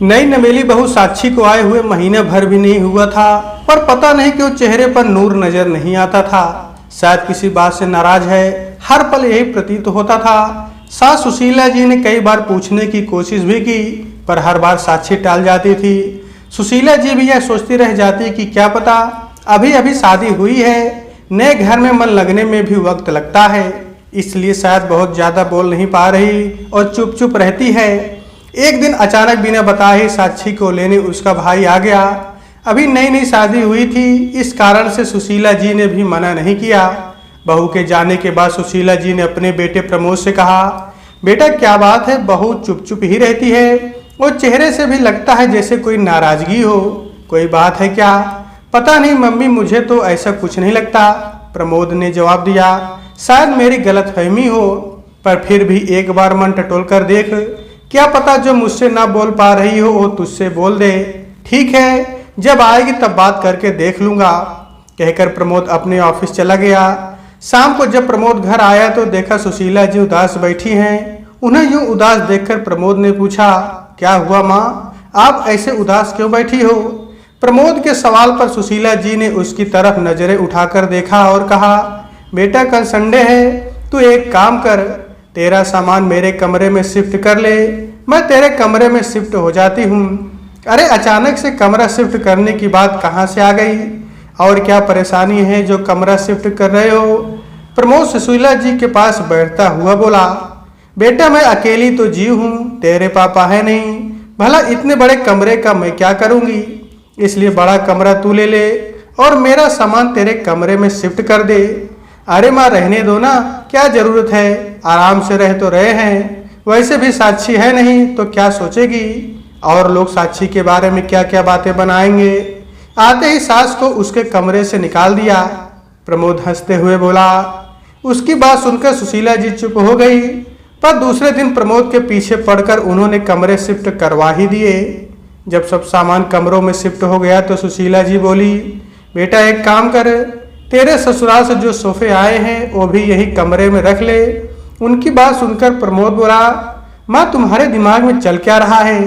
नई नवेली बहू साक्षी को आए हुए महीने भर भी नहीं हुआ था, पर पता नहीं क्यों चेहरे पर नूर नजर नहीं आता था। शायद किसी बात से नाराज है, हर पल यही प्रतीत होता था। सास सुशीला जी ने कई बार पूछने की कोशिश भी की, पर हर बार साक्षी टाल जाती थी। सुशीला जी भी यह सोचती रह जाती कि क्या पता, अभी अभी शादी हुई है, नए घर में मन लगने में भी वक्त लगता है, इसलिए शायद बहुत ज्यादा बोल नहीं पा रही और चुप चुप रहती है। एक दिन अचानक बिना बताए साक्षी को लेने उसका भाई आ गया। अभी नई नई शादी हुई थी, इस कारण से सुशीला जी ने भी मना नहीं किया। बहू के जाने के बाद सुशीला जी ने अपने बेटे प्रमोद से कहा, बेटा क्या बात है, बहू चुप चुप ही रहती है और चेहरे से भी लगता है जैसे कोई नाराजगी हो, कोई बात है क्या? पता नहीं मम्मी, मुझे तो ऐसा कुछ नहीं लगता, प्रमोद ने जवाब दिया। शायद मेरी गलतफहमी हो, पर फिर भी एक बार मन टटोल कर देख, क्या पता जो मुझसे ना बोल पा रही हो वो तुझसे बोल दे। ठीक है, जब आएगी तब बात करके देख लूंगा, कहकर प्रमोद अपने ऑफिस चला गया। शाम को जब प्रमोद घर आया तो देखा सुशीला जी उदास बैठी हैं। उन्हें यूं उदास देखकर प्रमोद ने पूछा, क्या हुआ माँ, आप ऐसे उदास क्यों बैठी हो? प्रमोद के सवाल पर सुशीला जी ने उसकी तरफ नजरें उठाकर देखा और कहा, बेटा कल संडे है, तू एक काम कर, तेरा सामान मेरे कमरे में शिफ्ट कर ले, मैं तेरे कमरे में शिफ्ट हो जाती हूँ। अरे अचानक से कमरा शिफ्ट करने की बात कहाँ से आ गई, और क्या परेशानी है जो कमरा शिफ्ट कर रहे हो? प्रमोद सुशीला जी के पास बैठता हुआ बोला, बेटा मैं अकेली तो जी हूँ, तेरे पापा है नहीं, भला इतने बड़े कमरे का मैं क्या करूँगी, इसलिए बड़ा कमरा तू ले ले और मेरा सामान तेरे कमरे में शिफ्ट कर दे। अरे माँ रहने दो ना, क्या जरूरत है, आराम से रह तो रहे हैं, वैसे भी साक्षी है नहीं तो क्या सोचेगी, और लोग साक्षी के बारे में क्या क्या बातें बनाएंगे। आते ही सास को उसके कमरे से निकाल दिया। प्रमोद हंसते हुए बोला। उसकी बात सुनकर सुशीला जी चुप हो गई, पर दूसरे दिन प्रमोद के पीछे पड़कर उन्होंने कमरे शिफ्ट करवा ही दिए। जब सब सामान कमरों में शिफ्ट हो गया तो सुशीला जी बोली, बेटा एक काम कर, तेरे ससुराल से जो सोफे आए हैं वो भी यही कमरे में रख ले। उनकी बात सुनकर प्रमोद बोला, माँ तुम्हारे दिमाग में चल क्या रहा है,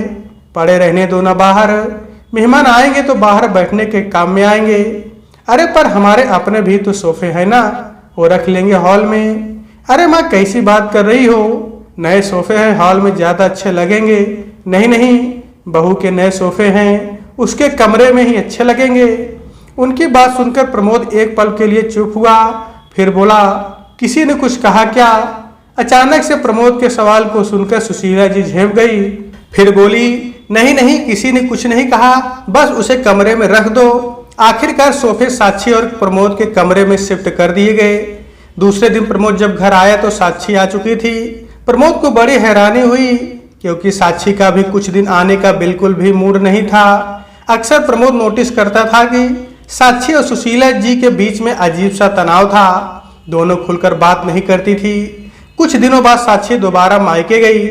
पड़े रहने दो ना बाहर, मेहमान आएंगे तो बाहर बैठने के काम में आएंगे। अरे पर हमारे अपने भी तो सोफे हैं ना, वो रख लेंगे हॉल में। अरे माँ कैसी बात कर रही हो, नए सोफे हैं, हॉल में ज़्यादा अच्छे लगेंगे। नहीं नहीं, बहू के नए सोफे हैं, उसके कमरे में ही अच्छे लगेंगे। उनकी बात सुनकर प्रमोद एक पल के लिए चुप हुआ, फिर बोला, किसी ने कुछ कहा क्या? अचानक से प्रमोद के सवाल को सुनकर सुशीला जी झेप गई, फिर बोली, नहीं नहीं, किसी ने कुछ नहीं कहा, बस उसे कमरे में रख दो। आखिरकार सोफे साक्षी और प्रमोद के कमरे में शिफ्ट कर दिए गए। दूसरे दिन प्रमोद जब घर आया तो साक्षी आ चुकी थी। प्रमोद को बड़ी हैरानी हुई, क्योंकि साक्षी का भी कुछ दिन आने का बिल्कुल भी मूड नहीं था। अक्सर प्रमोद नोटिस करता था कि साक्षी और सुशीला जी के बीच में अजीब सा तनाव था, दोनों खुलकर बात नहीं करती थी। कुछ दिनों बाद साक्षी दोबारा मायके गई।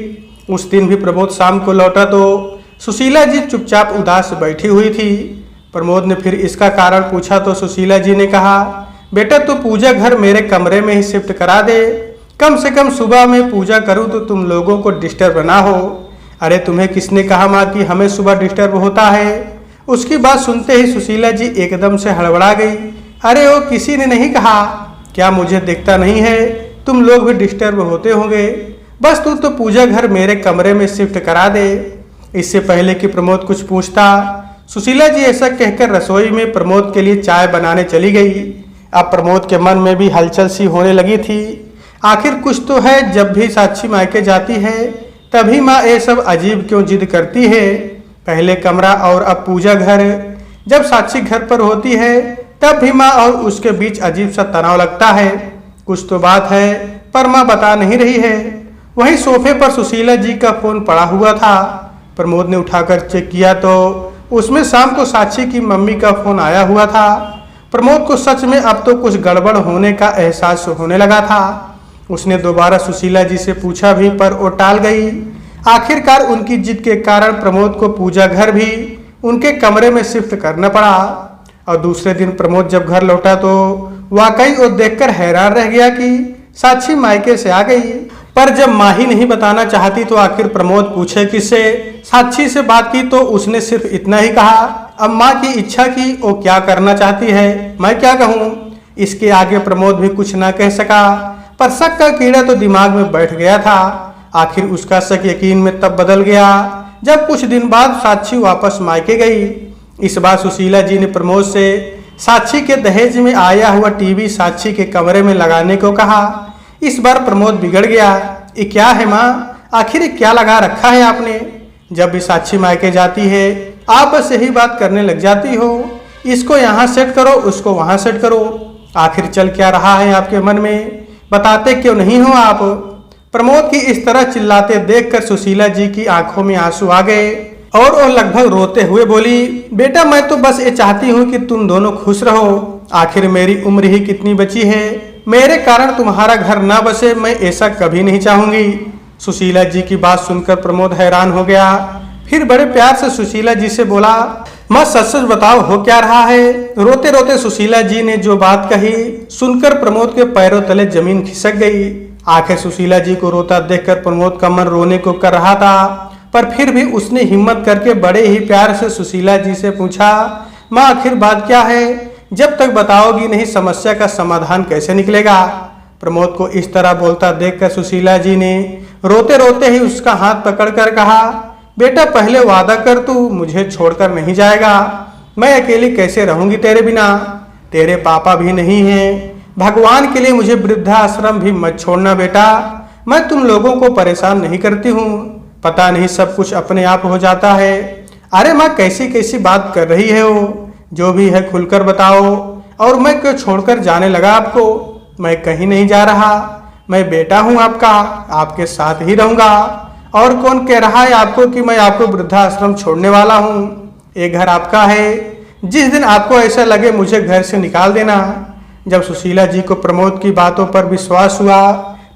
उस दिन भी प्रमोद शाम को लौटा तो सुशीला जी चुपचाप उदास बैठी हुई थी। प्रमोद ने फिर इसका कारण पूछा तो सुशीला जी ने कहा, बेटा तू पूजा घर मेरे कमरे में ही शिफ्ट करा दे, कम से कम सुबह में पूजा करूं तो तुम लोगों को डिस्टर्ब ना हो। अरे तुम्हें किसने कहा माँ कि हमें सुबह डिस्टर्ब होता है? उसकी बात सुनते ही सुशीला जी एकदम से हड़बड़ा गई। अरे वो किसी ने नहीं कहा, क्या मुझे दिखता नहीं है, तुम लोग भी डिस्टर्ब होते होंगे, बस तू तो पूजा घर मेरे कमरे में शिफ्ट करा दे। इससे पहले कि प्रमोद कुछ पूछता, सुशीला जी ऐसा कहकर रसोई में प्रमोद के लिए चाय बनाने चली गई। अब प्रमोद के मन में भी हलचल सी होने लगी थी। आखिर कुछ तो है, जब भी साक्षी मायके जाती है तभी माँ ये सब अजीब क्यों जिद करती है, पहले कमरा और अब पूजा घर। जब साक्षी घर पर होती है तब भी माँ और उसके बीच अजीब सा तनाव लगता है। कुछ तो बात है, पर माँ बता नहीं रही है। वहीं सोफे पर सुशीला जी का फोन पड़ा हुआ था। प्रमोद ने उठाकर चेक किया तो उसमें शाम को साक्षी की मम्मी का फोन आया हुआ था। प्रमोद को सच में अब तो कुछ गड़बड़ होने का एहसास होने लगा था। उसने दोबारा सुशीला जी से पूछा भी, पर वो टाल गई। आखिरकार उनकी जिद के कारण प्रमोद को पूजा घर भी उनके कमरे में शिफ्ट करना पड़ा। और दूसरे दिन प्रमोद जब घर लौटा तो वाकई वो देखकर हैरान रह गया कि साक्षी मायके से आ गई। पर जब माँ ही नहीं बताना चाहती तो आखिर प्रमोद पूछे किससे? साक्षी से बात की तो उसने सिर्फ इतना ही कहा, अब माँ की इच्छा की वो क्या करना चाहती है, मैं क्या कहूँ। इसके आगे प्रमोद भी कुछ ना कह सका, पर शक का कीड़ा तो दिमाग में बैठ गया था। आखिर उसका शक यकीन में तब बदल गया जब कुछ दिन बाद साक्षी वापस मायके गई। इस बार सुशीला जी ने प्रमोद से साक्षी के दहेज में आया हुआ टीवी साक्षी के कमरे में लगाने को कहा। इस बार प्रमोद बिगड़ गया, ये क्या है माँ, आखिर ये क्या लगा रखा है आपने। जब भी साक्षी मायके जाती है आप बस यही बात करने लग जाती हो, इसको यहाँ सेट करो उसको वहाँ सेट करो। आखिर चल क्या रहा है आपके मन में, बताते क्यों नहीं हो आप। प्रमोद की इस तरह चिल्लाते देखकर सुशीला जी की आंखों में आंसू आ गए और वो लगभग रोते हुए बोली, बेटा मैं तो बस ये चाहती हूँ कि तुम दोनों खुश रहो, आखिर मेरी उम्र ही कितनी बची है, मेरे कारण तुम्हारा घर ना बसे, मैं ऐसा कभी नहीं चाहूंगी। सुशीला जी की बात सुनकर प्रमोद हैरान हो गया, फिर बड़े प्यार से सुशीला जी से बोला, माँ सच सच बताओ हो क्या रहा है। रोते रोते सुशीला जी ने जो बात कही सुनकर प्रमोद के पैरों तले जमीन खिसक गई। आखिर सुशीला जी को रोता देखकर प्रमोद का मन रोने को कर रहा था, पर फिर भी उसने हिम्मत करके बड़े ही प्यार से सुशीला जी से पूछा, माँ आखिर बात क्या है, जब तक बताओगी नहीं समस्या का समाधान कैसे निकलेगा। प्रमोद को इस तरह बोलता देखकर सुशीला जी ने रोते रोते ही उसका हाथ पकड़कर कहा, बेटा पहले वादा कर तू मुझे छोड़कर नहीं जाएगा, मैं अकेली कैसे रहूंगी तेरे बिना, तेरे पापा भी नहीं हैं, भगवान के लिए मुझे वृद्धाश्रम भी मत छोड़ना बेटा, मैं तुम लोगों को परेशान नहीं करती हूँ, पता नहीं सब कुछ अपने आप हो जाता है। अरे माँ कैसी कैसी बात कर रही है वो, जो भी है खुलकर बताओ, और मैं क्यों छोड़कर जाने लगा आपको, मैं कहीं नहीं जा रहा, मैं बेटा हूँ आपका, आपके साथ ही रहूंगा, और कौन कह रहा है आपको कि मैं आपको वृद्धाश्रम छोड़ने वाला हूँ। ये घर आपका है, जिस दिन आपको ऐसा लगे मुझे घर से निकाल देना। जब सुशीला जी को प्रमोद की बातों पर विश्वास हुआ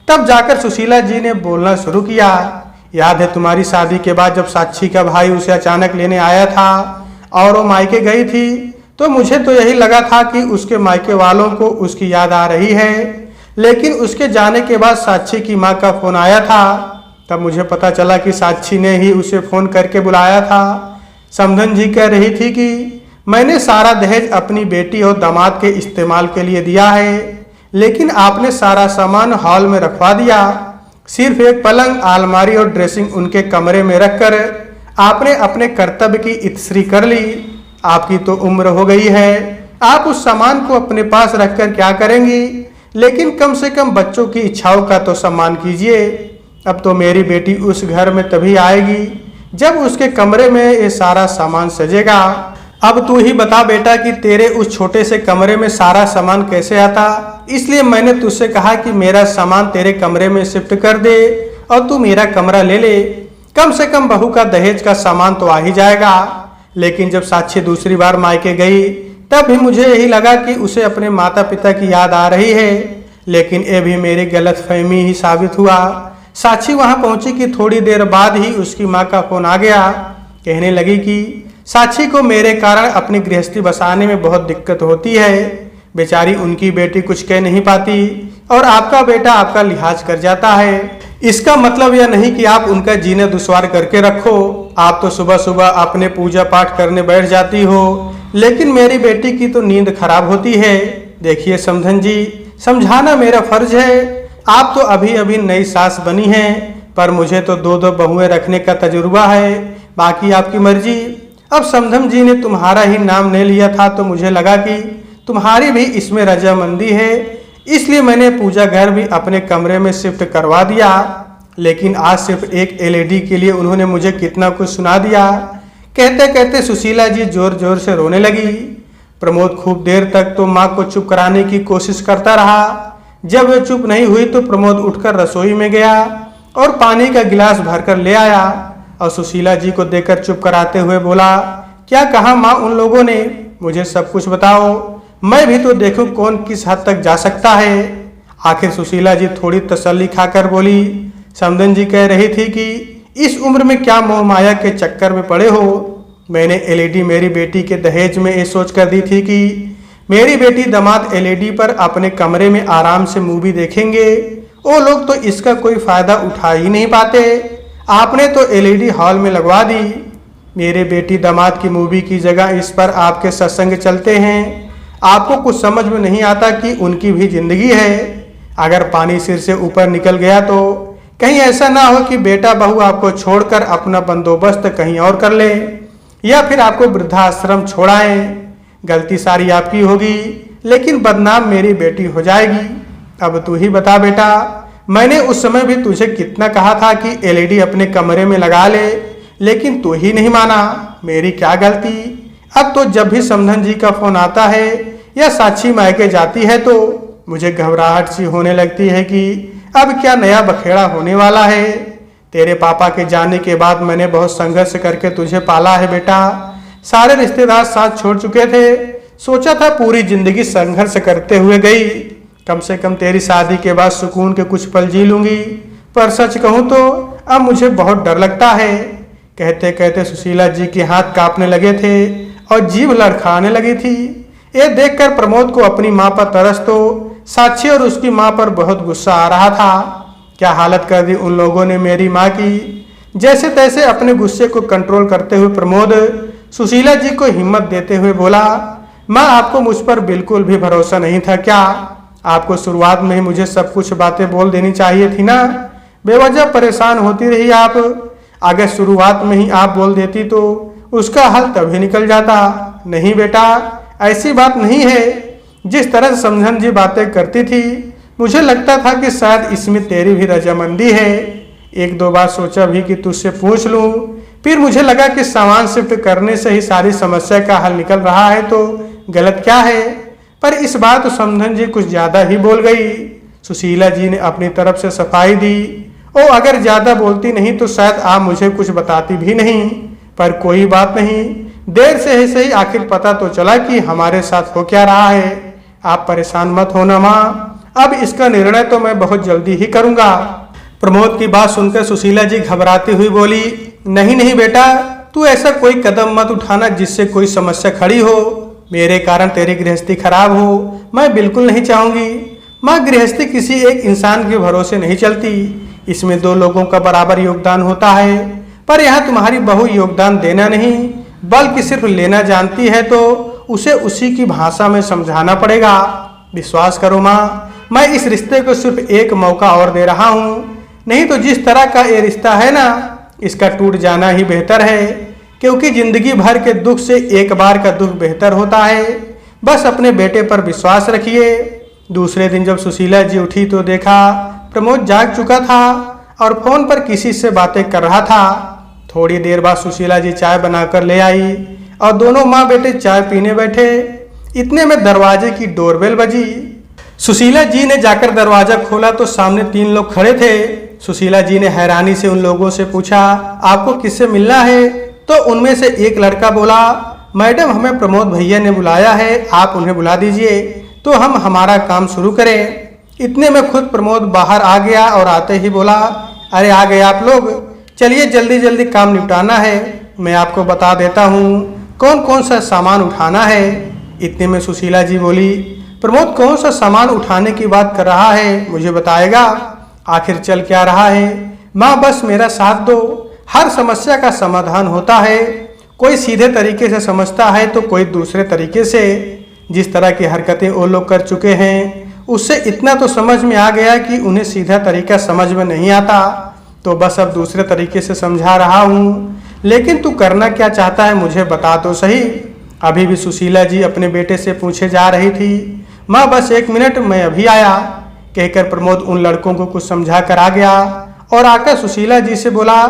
तब जाकर सुशीला जी ने बोलना शुरू किया, याद है तुम्हारी शादी के बाद जब साक्षी का भाई उसे अचानक लेने आया था और वो मायके गई थी, तो मुझे तो यही लगा था कि उसके मायके वालों को उसकी याद आ रही है, लेकिन उसके जाने के बाद साक्षी की माँ का फोन आया था, तब मुझे पता चला कि साक्षी ने ही उसे फोन करके बुलाया था। समधन जी कह रही थी कि मैंने सारा दहेज अपनी बेटी और दामाद के इस्तेमाल के लिए दिया है, लेकिन आपने सारा सामान हॉल में रखवा दिया, सिर्फ एक पलंग, अलमारी और ड्रेसिंग उनके कमरे में रखकर आपने अपने कर्तव्य की इतश्री कर ली। आपकी तो उम्र हो गई है, आप उस सामान को अपने पास रखकर क्या करेंगी, लेकिन कम से कम बच्चों की इच्छाओं का तो सम्मान कीजिए। अब तो मेरी बेटी उस घर में तभी आएगी जब उसके कमरे में ये सारा सामान सजेगा। अब तू ही बता बेटा कि तेरे उस छोटे से कमरे में सारा सामान कैसे आता, इसलिए मैंने तुझसे कहा कि मेरा सामान तेरे कमरे में शिफ्ट कर दे और तू मेरा कमरा ले ले, कम से कम बहू का दहेज का सामान तो आ ही जाएगा। लेकिन जब साक्षी दूसरी बार मायके गई तब भी मुझे यही लगा कि उसे अपने माता पिता की याद आ रही है, लेकिन ये भी मेरी गलतफहमी ही साबित हुआ। साक्षी वहां पहुंची कि थोड़ी देर बाद ही उसकी माँ का फोन आ गया, कहने लगी कि साक्षी को मेरे कारण अपनी गृहस्थी बसाने में बहुत दिक्कत होती है, बेचारी उनकी बेटी कुछ कह नहीं पाती और आपका बेटा आपका लिहाज कर जाता है। इसका मतलब यह नहीं कि आप उनका जीना दुश्वार करके रखो, आप तो सुबह सुबह अपने पूजा पाठ करने बैठ जाती हो, लेकिन मेरी बेटी की तो नींद खराब होती है। देखिए समधन जी, समझाना मेरा फर्ज है, आप तो अभी अभी नई सास बनी हैं, पर मुझे तो दो दो बहुएं रखने का तजुर्बा है, बाकी आपकी मर्जी। अब समधन जी ने तुम्हारा ही नाम ले लिया था तो मुझे लगा कि तुम्हारी भी इसमें रजामंदी है, इसलिए मैंने पूजा घर भी अपने कमरे में शिफ्ट करवा दिया। लेकिन आज सिर्फ एक एलईडी के लिए उन्होंने मुझे कितना कुछ सुना दिया। कहते कहते सुशीला जी जोर जोर से रोने लगी। प्रमोद खूब देर तक तो माँ को चुप कराने की कोशिश करता रहा। जब वे चुप नहीं हुई तो प्रमोद उठकर रसोई में गया और पानी का गिलास भरकर ले आया और सुशीला जी को देखकर चुप कराते हुए बोला, क्या कहा माँ उन लोगों ने, मुझे सब कुछ बताओ, मैं भी तो देखूं कौन किस हद तक जा सकता है। आखिर सुशीला जी थोड़ी तसल्ली खाकर बोली, समधन जी कह रही थी कि इस उम्र में क्या मोह माया के चक्कर में पड़े हो, मैंने एलईडी मेरी बेटी के दहेज में ये सोच कर दी थी कि मेरी बेटी दामाद एलईडी पर अपने कमरे में आराम से मूवी देखेंगे, वो लोग तो इसका कोई फायदा उठा ही नहीं पाते। आपने तो एलईडी हॉल में लगवा दी। मेरे बेटी दामाद की मूवी की जगह इस पर आपके सत्संग चलते हैं। आपको कुछ समझ में नहीं आता कि उनकी भी जिंदगी है। अगर पानी सिर से ऊपर निकल गया तो कहीं ऐसा ना हो कि बेटा बहू आपको छोड़कर अपना बंदोबस्त कहीं और कर ले या फिर आपको वृद्धाश्रम छोड़ाएं। गलती सारी आपकी होगी, लेकिन बदनाम मेरी बेटी हो जाएगी। अब तू ही बता बेटा, मैंने उस समय भी तुझे कितना कहा था कि एलईडी अपने कमरे में लगा ले, लेकिन तू ही नहीं माना। मेरी क्या गलती? अब तो जब भी समधन जी का फोन आता है या साक्षी मायके जाती है तो मुझे घबराहट सी होने लगती है कि अब क्या नया बखेड़ा होने वाला है। तेरे पापा के जाने के बाद मैंने बहुत संघर्ष करके तुझे पाला है बेटा। सारे रिश्तेदार साथ छोड़ चुके थे। सोचा था पूरी जिंदगी संघर्ष करते हुए गई, कम से कम तेरी शादी के बाद सुकून के कुछ पल जी लूंगी। पर सच कहूं तो अब मुझे बहुत डर लगता है। कहते कहते सुशीला जी के हाथ कांपने लगे थे और जीभ लड़खड़ाने लगी थी। ये देखकर प्रमोद को अपनी माँ पर तरस तो साक्षी और उसकी माँ पर बहुत गुस्सा आ रहा था। क्या हालत कर दी उन लोगों ने मेरी माँ की। जैसे तैसे अपने गुस्से को कंट्रोल करते हुए प्रमोद सुशीला जी को हिम्मत देते हुए बोला, माँ आपको मुझ पर बिल्कुल भी भरोसा नहीं था क्या? आपको शुरुआत में ही मुझे सब कुछ बातें बोल देनी चाहिए थी ना। बेवजह परेशान होती रही आप। अगर शुरुआत में ही आप बोल देती तो उसका हल तभी निकल जाता। नहीं बेटा, ऐसी बात नहीं है। जिस तरह से समधन जी बातें करती थी मुझे लगता था कि शायद इसमें तेरी भी रजामंदी है। एक दो बार सोचा भी कि तुझसे पूछ लूं, फिर मुझे लगा कि सामान शिफ्ट करने से ही सारी समस्या का हल निकल रहा है तो गलत क्या है। पर इस बार तो समधन जी कुछ ज्यादा ही बोल गई। सुशीला जी ने अपनी तरफ से सफाई दी। ओ अगर ज्यादा बोलती नहीं तो शायद आप मुझे कुछ बताती भी नहीं। पर कोई बात नहीं, देर से ही सही आखिर पता तो चला कि हमारे साथ हो क्या रहा है। आप परेशान मत होना माँ, अब इसका निर्णय तो मैं बहुत जल्दी ही करूंगा। प्रमोद की बात सुनकर सुशीला जी घबराती हुई बोली, नहीं नहीं बेटा, तू ऐसा कोई कदम मत उठाना जिससे कोई समस्या खड़ी हो, मेरे कारण तेरी गृहस्थी खराब हो। मैं बिल्कुल नहीं चाहूंगी। माँ, गृहस्थी किसी एक इंसान के भरोसे नहीं चलती। इसमें दो लोगों का बराबर योगदान होता है। पर यहाँ तुम्हारी बहू योगदान देना नहीं बल्कि सिर्फ लेना जानती है तो उसे उसी की भाषा में समझाना पड़ेगा। विश्वास करो माँ, मैं इस रिश्ते को सिर्फ एक मौका और दे रहा हूँ। नहीं तो जिस तरह का ये रिश्ता है ना, इसका टूट जाना ही बेहतर है। क्योंकि जिंदगी भर के दुख से एक बार का दुख बेहतर होता है। बस अपने बेटे पर विश्वास रखिए। दूसरे दिन जब सुशीला जी उठी तो देखा प्रमोद जाग चुका था और फोन पर किसी से बातें कर रहा था। थोड़ी देर बाद सुशीला जी चाय बनाकर ले आई और दोनों माँ बेटे चाय पीने बैठे। इतने में दरवाजे की डोरबेल बजी। सुशीला जी ने जाकर दरवाजा खोला तो सामने 3 लोग खड़े थे। सुशीला जी ने हैरानी से उन लोगों से पूछा, आपको किससे मिलना है? तो उनमें से एक लड़का बोला, मैडम हमें प्रमोद भैया ने बुलाया है, आप उन्हें बुला दीजिए तो हम हमारा काम शुरू करें। इतने में खुद प्रमोद बाहर आ गया और आते ही बोला, अरे आ गए आप लोग, चलिए जल्दी जल्दी काम निपटाना है। मैं आपको बता देता हूँ कौन कौन सा सामान उठाना है। इतने में सुशीला जी बोली, प्रमोद कौन सा सामान उठाने की बात कर रहा है, मुझे बताएगा? आखिर चल क्या रहा है? माँ बस मेरा साथ दो। हर समस्या का समाधान होता है। कोई सीधे तरीके से समझता है तो कोई दूसरे तरीके से। जिस तरह की हरकतें वो लोग कर चुके हैं उससे इतना तो समझ में आ गया कि उन्हें सीधा तरीका समझ में नहीं आता, तो बस अब दूसरे तरीके से समझा रहा हूँ। लेकिन तू करना क्या चाहता है मुझे बता तो सही। अभी भी सुशीला जी अपने बेटे से पूछे जा रही थी। माँ बस 1 मिनट, मैं अभी आया, कहकर प्रमोद उन लड़कों को कुछ समझा कर आ गया और आकर सुशीला जी से बोला,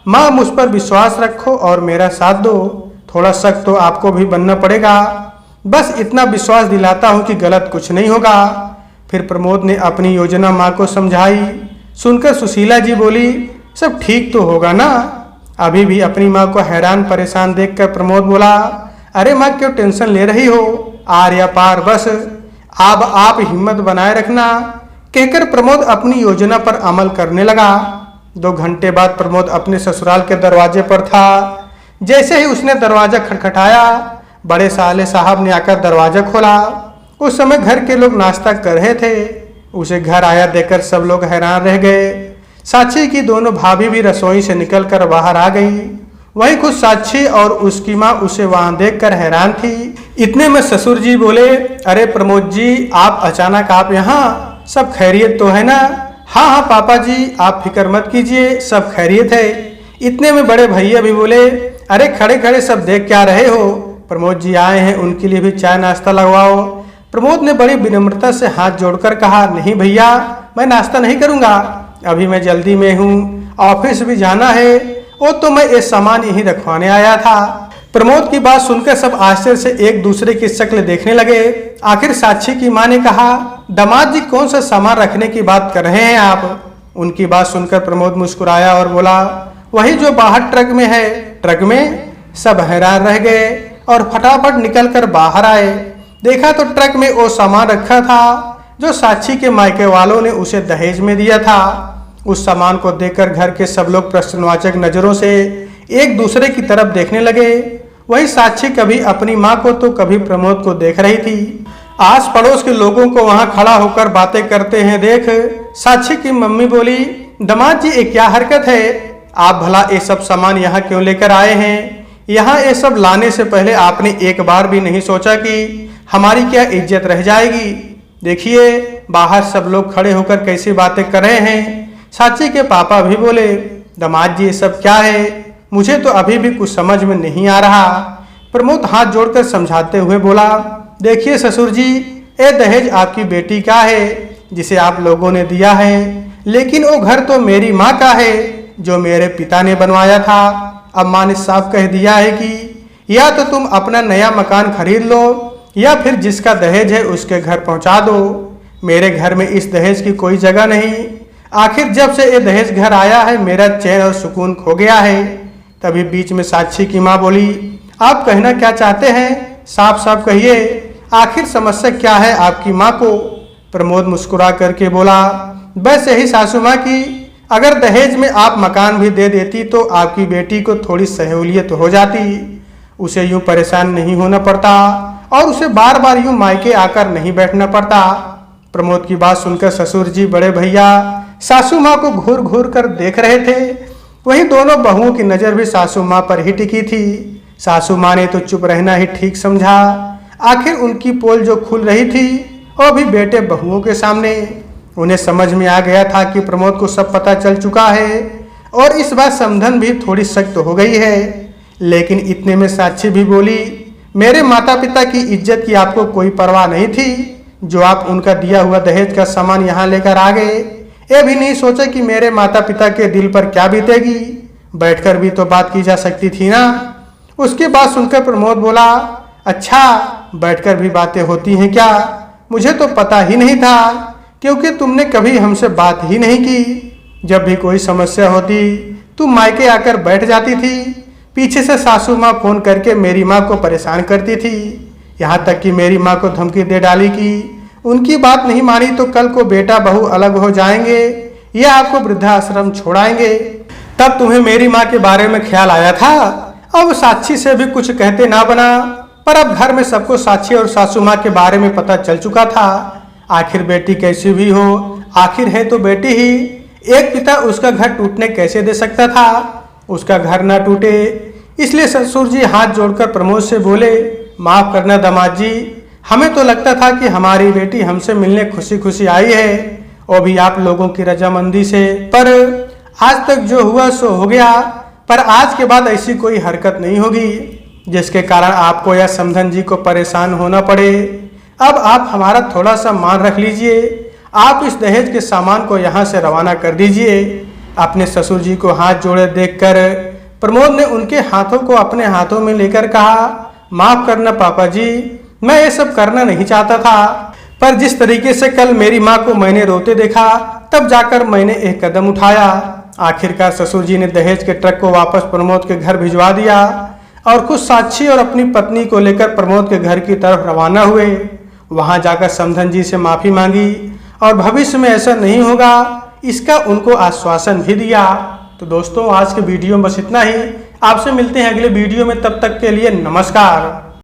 माँ मुझ पर विश्वास रखो और मेरा साथ दो। थोड़ा शक तो आपको भी बनना पड़ेगा। बस इतना विश्वास दिलाता हूँ कि गलत कुछ नहीं होगा। फिर प्रमोद ने अपनी योजना माँ को समझाई। सुनकर सुशीला जी बोली, सब ठीक तो होगा ना? अभी भी अपनी माँ को हैरान परेशान देखकर प्रमोद बोला, अरे माँ क्यों टेंशन ले रही हो, आर या पार बस, अब आप हिम्मत बनाए रखना, कहकर प्रमोद अपनी योजना पर अमल करने लगा। 2 घंटे बाद प्रमोद अपने ससुराल के दरवाजे पर था। जैसे ही उसने दरवाजा खटखटाया बड़े साले साहब ने आकर दरवाजा खोला। उस समय घर के लोग नाश्ता कर रहे थे। उसे घर आया देखकर सब लोग हैरान रह गए। साक्षी की दोनों भाभी भी रसोई से निकलकर बाहर आ गई। वहीं खुद साक्षी और उसकी माँ उसे वहां देखकर हैरान थी। इतने में ससुर जी बोले, अरे प्रमोद जी, आप अचानक आप यहाँ, सब खैरियत तो है ना? हाँ हाँ पापा जी, आप फिक्र मत कीजिए, सब खैरियत है। इतने में बड़े भैया भी बोले, अरे खड़े खड़े सब देख क्या रहे हो? प्रमोद जी आए हैं, उनके लिए भी चाय नाश्ता लगवाओ। प्रमोद ने बड़ी विनम्रता से हाथ जोड़कर कहा, नहीं भैया, मैं नाश्ता नहीं करूंगा, अभी मैं जल्दी में हूँ, ऑफिस भी जाना है, वो तो मैं ये सामान यहीं रखवाने आया था। प्रमोद की बात सुनकर सब आश्चर्य से एक दूसरे की शक्ल देखने लगे। आखिर साक्षी की माँ ने कहा, दामाद जी कौन सा सामान रखने की बात कर रहे हैं आप? उनकी बात सुनकर प्रमोद मुस्कुराया और बोला, वही जो बाहर ट्रक में है। ट्रक में? सब हैरान रह गए और फटाफट निकलकर बाहर आए। देखा तो ट्रक में वो सामान रखा था जो साक्षी के मायके वालों ने उसे दहेज में दिया था। उस सामान को देखकर घर के सब लोग प्रश्नवाचक नजरों से एक दूसरे की तरफ देखने लगे। वही साक्षी कभी अपनी माँ को तो कभी प्रमोद को देख रही थी। आस पड़ोस के लोगों को वहां खड़ा होकर बातें करते हैं देख साक्षी की मम्मी बोली, दामाद जी ये क्या हरकत है? आप भला ये सब सामान यहाँ क्यों लेकर आए हैं? यहाँ ये सब लाने से पहले आपने एक बार भी नहीं सोचा कि हमारी क्या इज्जत रह जाएगी? देखिए बाहर सब लोग खड़े होकर कैसी बातें कर रहे हैं। साक्षी के पापा भी बोले, दामाद जी ये सब क्या है? मुझे तो अभी भी कुछ समझ में नहीं आ रहा। प्रमोद हाथ जोड़कर समझाते हुए बोला, देखिए ससुर जी, ये दहेज आपकी बेटी का है जिसे आप लोगों ने दिया है, लेकिन वो घर तो मेरी माँ का है जो मेरे पिता ने बनवाया था। अब माँ ने साफ कह दिया है कि या तो तुम अपना नया मकान खरीद लो या फिर जिसका दहेज है उसके घर पहुंचा दो। मेरे घर में इस दहेज की कोई जगह नहीं। आखिर जब से ये दहेज घर आया है मेरा चैन और सुकून खो गया है। तभी बीच में साक्षी की माँ बोली, आप कहना क्या चाहते हैं? साफ साफ कहिए, आखिर समस्या क्या है आपकी माँ को? प्रमोद मुस्कुरा करके बोला, बस यही सासू माँ की अगर दहेज में आप मकान भी दे देती तो आपकी बेटी को थोड़ी सहूलियत हो जाती, उसे यूं परेशान नहीं होना पड़ता और उसे बार बार यूं मायके आकर नहीं बैठना पड़ता। प्रमोद की बात सुनकर ससुर जी बड़े भैया सासू माँ को घूर घूर कर देख रहे थे। वहीं दोनों बहुओं की नजर भी सासू माँ पर ही टिकी थी। सासू माँ ने तो चुप रहना ही ठीक समझा। आखिर उनकी पोल जो खुल रही थी वो भी बेटे बहुओं के सामने। उन्हें समझ में आ गया था कि प्रमोद को सब पता चल चुका है और इस बार समधन भी थोड़ी सख्त हो गई है। लेकिन इतने में साक्षी भी बोली, मेरे माता पिता की इज्जत की आपको कोई परवाह नहीं थी जो आप उनका दिया हुआ दहेज का सामान यहाँ लेकर आ गए। ये भी नहीं सोचा कि मेरे माता पिता के दिल पर क्या बीतेगी। बैठकर भी तो बात की जा सकती थी ना। उसकी बात सुनकर प्रमोद बोला, अच्छा बैठकर भी बातें होती हैं क्या? मुझे तो पता ही नहीं था क्योंकि तुमने कभी हमसे बात ही नहीं की। जब भी कोई समस्या होती तुम मायके आकर बैठ जाती थी। पीछे से सासू माँ फोन करके मेरी माँ को परेशान करती थी, यहाँ तक कि मेरी माँ को धमकी दे डाली कि उनकी बात नहीं मानी तो कल को बेटा बहू अलग हो जाएंगे या आपको वृद्धाश्रम छोड़ाएंगे। तब तुम्हें मेरी माँ के बारे में ख्याल आया था। अब साक्षी से भी कुछ कहते ना बना, पर अब घर में सबको साक्षी और सासू माँ के बारे में पता चल चुका था। आखिर बेटी कैसी भी हो, आखिर है तो बेटी ही। एक पिता उसका घर टूटने कैसे दे सकता था? उसका घर ना टूटे इसलिए ससुर जी हाथ जोड़कर प्रमोद से बोले, माफ करना दामाद जी, हमें तो लगता था कि हमारी बेटी हमसे मिलने खुशी खुशी आई है, वो भी आप लोगों की रजामंदी से, पर आज तक जो हुआ सो हो गया। पर आज के बाद ऐसी कोई हरकत नहीं होगी जिसके कारण आपको या समधन जी को परेशान होना पड़े। अब आप हमारा थोड़ा सा मान रख लीजिए। आप इस दहेज के सामान को यहाँ से रवाना कर दीजिए। अपने ससुर जी को हाथ जोड़े देखकर प्रमोद ने उनके हाथों को अपने हाथों में लेकर कहा, माफ करना पापा जी, मैं ये सब करना नहीं चाहता था, पर जिस तरीके से कल मेरी माँ को मैंने रोते देखा तब जाकर मैंने एक कदम उठाया। आखिरकार ससुर जी ने दहेज के ट्रक को वापस प्रमोद के घर भिजवा दिया और खुद साक्षी और अपनी पत्नी को लेकर प्रमोद के घर की तरफ रवाना हुए। वहां जाकर समधन जी से माफी मांगी और भविष्य में ऐसा नहीं होगा इसका उनको आश्वासन भी दिया। तो दोस्तों आज के वीडियो में बस इतना ही। आपसे मिलते हैं अगले वीडियो में, तब तक के लिए नमस्कार।